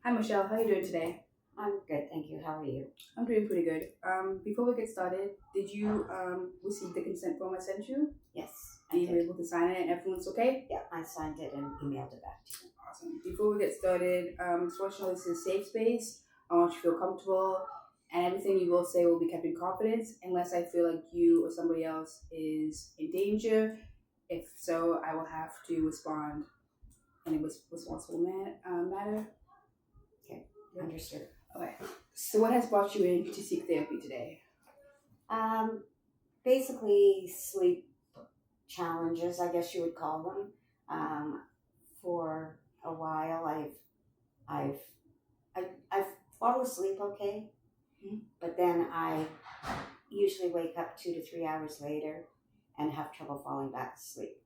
Hi Michelle, how are you doing today? I'm good, thank you. How are you? I'm doing pretty good. Before we get started, did you receive the consent form I sent you? Yes, I And you were did. able to sign it and everyone's okay? Yeah, I signed it and emailed it back to you. Awesome. Before we get started, fortunately this is a safe space. I want you to feel comfortable and everything you will say will be kept in confidence unless I feel like you or somebody else is in danger. If so, I will have to respond in a responsible manner. Okay, Yep. understood. Okay. So what has brought you in to seek therapy today? Um, Basically sleep challenges, I guess you would call them. For a while, I've, I've fallen asleep okay, but then I usually wake up 2 to 3 hours later and have trouble falling back to sleep.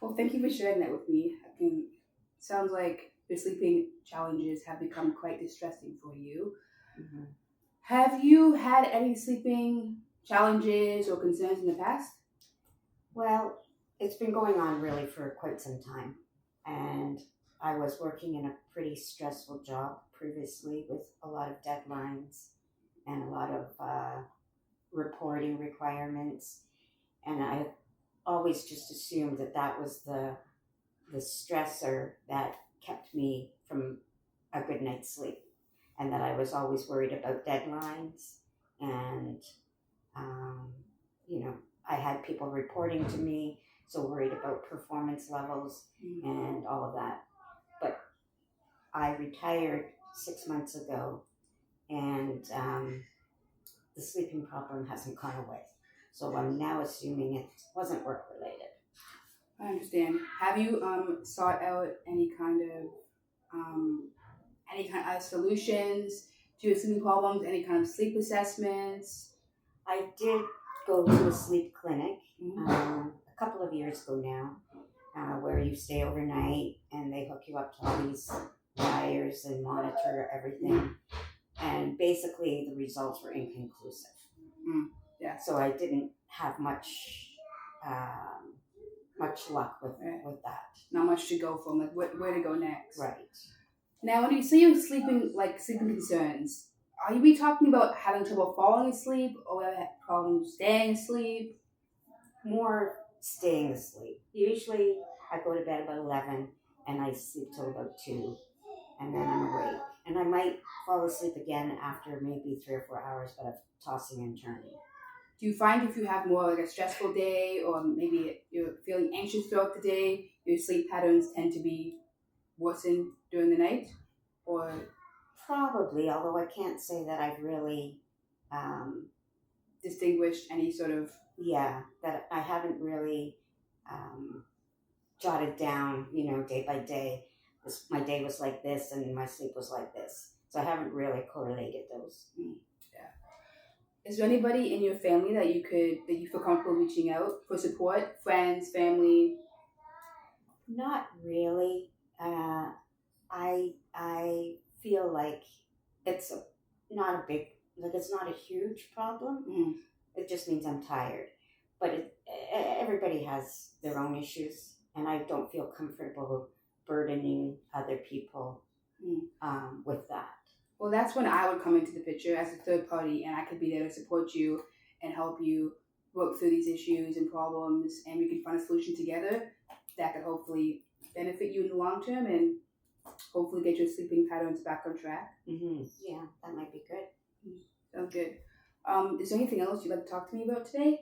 Well, thank you for sharing that with me. Sounds like your sleeping challenges have become quite distressing for you. Mm-hmm. Have you had any sleeping challenges or concerns in the past? Well, it's been going on really for quite some time. And I was working in a pretty stressful job previously with a lot of deadlines and a lot of reporting requirements. And I always just assumed that that was the stressor that kept me from a good night's sleep. And that I was always worried about deadlines and um, you know, I had people reporting to me, so worried about performance levels and all of that. But I retired 6 months ago, and the sleeping problem hasn't gone away. So I'm now assuming it wasn't work related. I understand. Have you sought out any kind of solutions to your sleeping problems? Any kind of sleep assessments? I did go to a sleep clinic Mm-hmm. a couple of years ago now, where you stay overnight and they hook you up to all these wires and monitor everything. And basically, the results were inconclusive. Yeah. So I didn't have um, much luck with that. Not much to go from. Like, where to go next? Right. Now, when you say you're sleeping concerns, are you be talking about having trouble falling asleep or problems staying asleep? More staying asleep. Usually, I go to bed about 11 and I sleep till about 2, and then I'm awake. And I might fall asleep again after maybe 3 or 4 hours, but of tossing and turning. Do you find if you have more like a stressful day or maybe you're feeling anxious throughout the day, your sleep patterns tend to be worsened during the night? Or Probably, although I can't say that I've really, um, distinguished any sort of. that I haven't really um, jotted down, day by day. My day was like this and my sleep was like this. So I haven't really correlated those. Yeah. Is there anybody in your family that you feel comfortable reaching out for support? Friends, family? Not really. I feel like it's not a big, like it's not a huge problem. Mm. It just means I'm tired. But everybody has their own issues, and I don't feel comfortable burdening other people with that. Well, that's when I would come into the picture as a third party, and I could be there to support you and help you work through these issues and problems, and we can find a solution together that could hopefully benefit you in the long term and hopefully get your sleeping patterns back on track. Mm-hmm. Yeah, that might be good. Sounds good. Is there anything else you'd like to talk to me about today?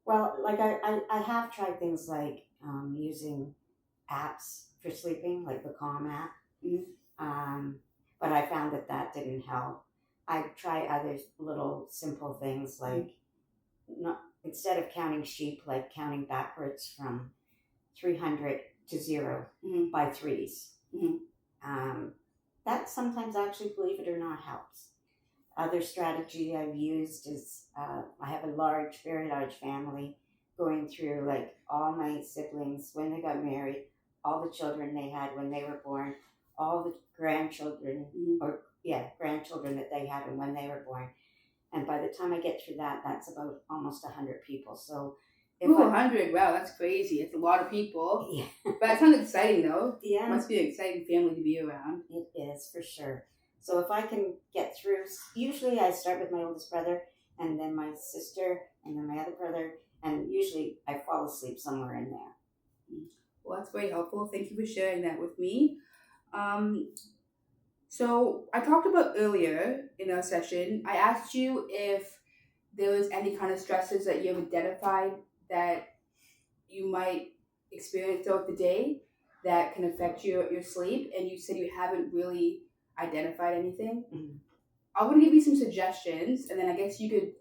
Well, like I have tried things like using apps for sleeping, like the Calm app. But I found that didn't help. I tried other little simple things like not instead of counting sheep, like counting backwards from 300 to 0 by threes. That sometimes actually, believe it or not, helps. Other strategy I've used is I have a very large family, going through like all my siblings when they got married, all the children they had when they were born, all the grandchildren grandchildren that they had and when they were born. And by the time I get through that, that's about almost 100 people. So If 200, wow, that's crazy. It's a lot of people. Yeah. But that sounds exciting, though. Yeah. It must be an exciting family to be around. It is, for sure. So if I can get through, usually I start with my oldest brother, and then my sister, and then my other brother, and usually I fall asleep somewhere in there. Well, that's very helpful. Thank you for sharing that with me. So I talked about earlier in our session, I asked you if there was any kind of stresses that you have identified that you might experience throughout the day that can affect your sleep, and you said you haven't really identified anything. Mhm. I'm going to give you some suggestions, and then I guess you could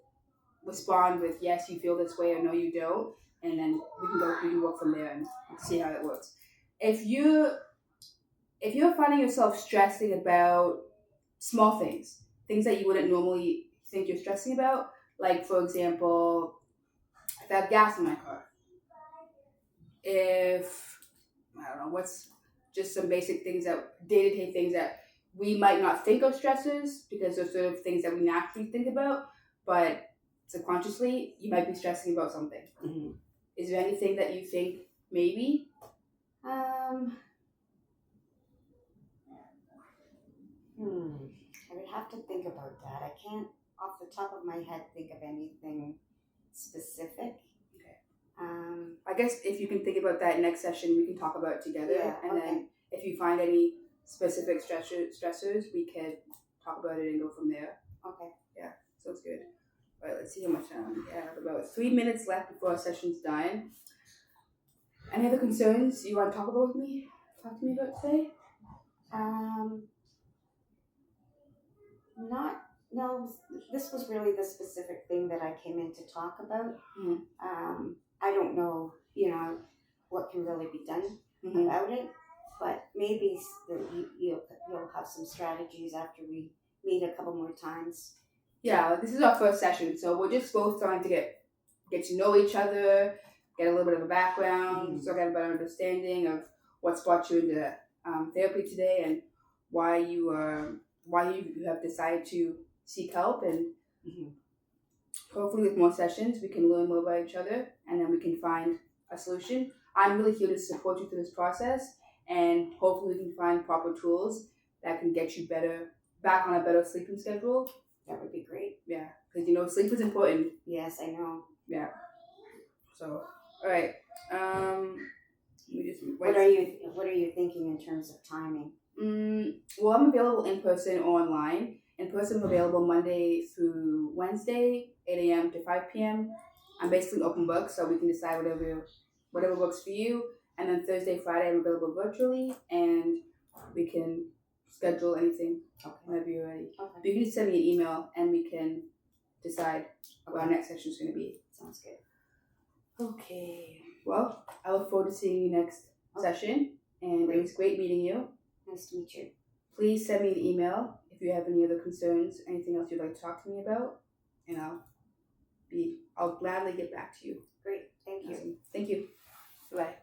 respond with yes, you feel this way, or no, you don't, and then we can work from there and see how it works. If you're finding yourself stressing about small things that you wouldn't normally think you're stressing about, like for example, if I have gas in my car, if I don't know what's just some basic things that day-to-day things that we might not think of stressors because they're sort of things that we naturally think about, but subconsciously you might be stressing about something. Mm-hmm. Is there anything that you think maybe? I would have to think about that. I can't, off the top of my head, think of anything specific. Okay. I I guess if you can think about that next session, we can talk about it together. Yeah, and okay. then if you find any specific stressors, we can talk about it and go from there. Okay. Yeah, sounds good. All right, let's see how much time we have. About 3 minutes left before our session's done. Any other concerns you want to talk to me about today? No, this was really the specific thing that I came in to talk about. Mm-hmm. I don't know, what can really be done Mm-hmm. about it, but maybe you'll have some strategies after we meet a couple more times. Yeah, this is our first session, so we're just both trying to get to know each other, get a little bit of a background, so get a better understanding of what's brought you into therapy today and why you have decided to seek help, and hopefully with more sessions we can learn more about each other and then we can find a solution. I'm really here to support you through this process, and hopefully we can find proper tools that can get you back on a better sleeping schedule. That would be great. Yeah, because sleep is important. Yes, I know. Yeah. So, all right. What are you thinking in terms of timing? Well, I'm available in person or online. In person, I'm available Monday through Wednesday, 8 a.m. to 5 p.m. I'm basically open book, so we can decide whatever works for you. And then Thursday, Friday, I'm available virtually, and we can schedule anything whenever you're ready. Okay. You can just send me an email, and we can decide what our next session is going to be. Sounds good. Okay. Well, I look forward to seeing you next session, and it was great meeting you. Nice to meet you. Please send me an email if you have any other concerns, anything else you'd like to talk to me about, and I'll gladly get back to you. Great. Thank you. Awesome. Thank you. Bye.